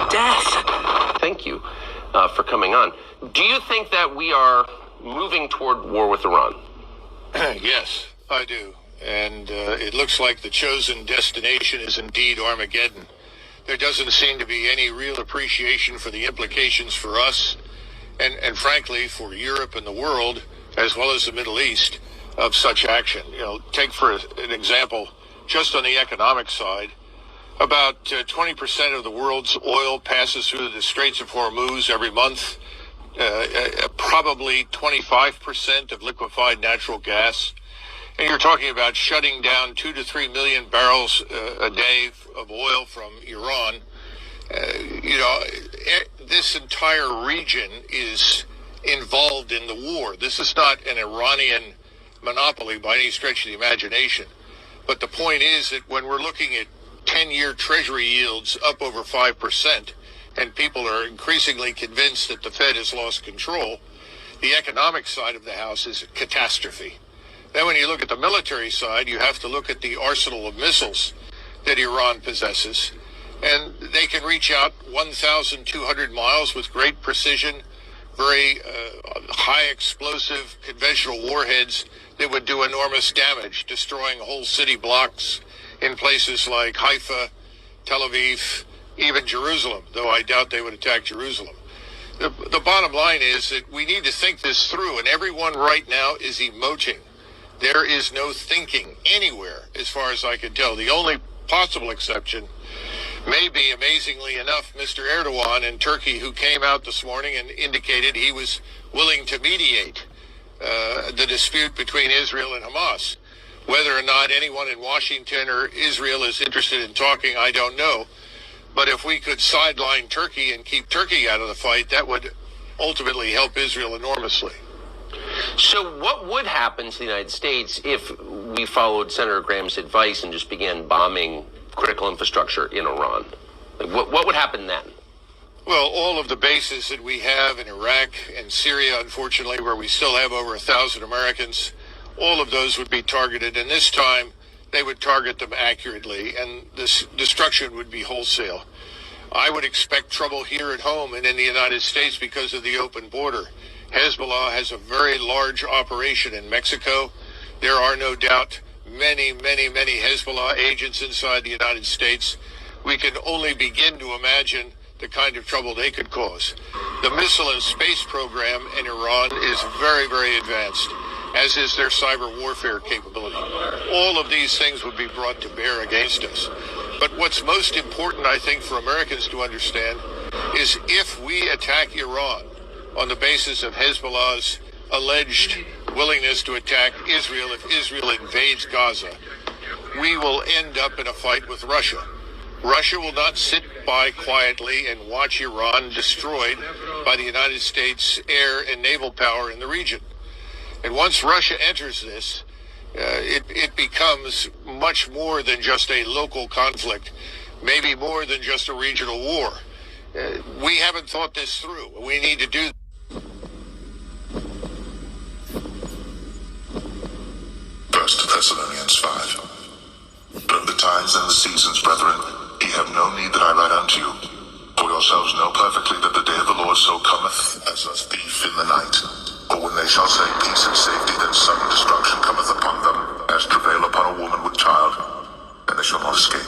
Death. Thank you for coming on. Do you think that we are moving toward war with Iran? Yes, I do. And it looks like the chosen destination is indeed Armageddon. There doesn't seem to be any real appreciation for the implications for us and frankly for Europe and the world, as well as the Middle East, of such action. You know, take for an example, just on the economic side, about 20% of the world's oil passes through the Straits of Hormuz every month. Probably 25% of liquefied natural gas. And you're talking about shutting down 2 to 3 million barrels a day of oil from Iran. This entire region is involved in the war. This is not an Iranian monopoly by any stretch of the imagination. But the point is that when we're looking at 10-year Treasury yields up over 5%, and people are increasingly convinced that the Fed has lost control, the economic side of the house is a catastrophe. Then when you look at the military side, you have to look at the arsenal of missiles that Iran possesses. And they can reach out 1,200 miles with great precision, very high explosive conventional warheads that would do enormous damage, destroying whole city blocks in places like Haifa, Tel Aviv, even Jerusalem, though I doubt they would attack Jerusalem. The bottom line is that we need to think this through, and everyone right now is emoting. There is no thinking anywhere, as far as I can tell. The only possible exception may be, amazingly enough, Mr. Erdogan in Turkey, who came out this morning and indicated he was willing to mediate the dispute between Israel and Hamas. Whether or not anyone in Washington or Israel is interested in talking, I don't know. But if we could sideline Turkey and keep Turkey out of the fight, that would ultimately help Israel enormously. So what would happen to the United States if we followed Senator Graham's advice and just began bombing critical infrastructure in Iran? Like, what would happen then? Well, all of the bases that we have in Iraq and Syria, unfortunately, where we still have over 1,000 Americans, all of those would be targeted, and this time they would target them accurately, and this destruction would be wholesale. I would expect trouble here at home and in the United States because of the open border. Hezbollah has a very large operation in Mexico. There are no doubt many Hezbollah agents inside the United States. We can only begin to imagine the kind of trouble they could cause. The missile and space program in Iran is very advanced, as is their cyber warfare capability. All of these things would be brought to bear against us. But what's most important, I think, for Americans to understand is if we attack Iran on the basis of Hezbollah's alleged willingness to attack Israel if Israel invades Gaza, we will end up in a fight with Russia. Russia will not sit by quietly and watch Iran destroyed by the United States air and naval power in the region. And once Russia enters this, it becomes much more than just a local conflict, maybe more than just a regional war. We haven't thought this through. We need to do. First Thessalonians 5. But the times and the seasons, brethren, ye have no need that I write unto you. For yourselves know perfectly that the day of the Lord so cometh as a thief in the night. For when they shall say peace and safety, then sudden destruction cometh upon them, as travail upon a woman with child, and they shall not escape.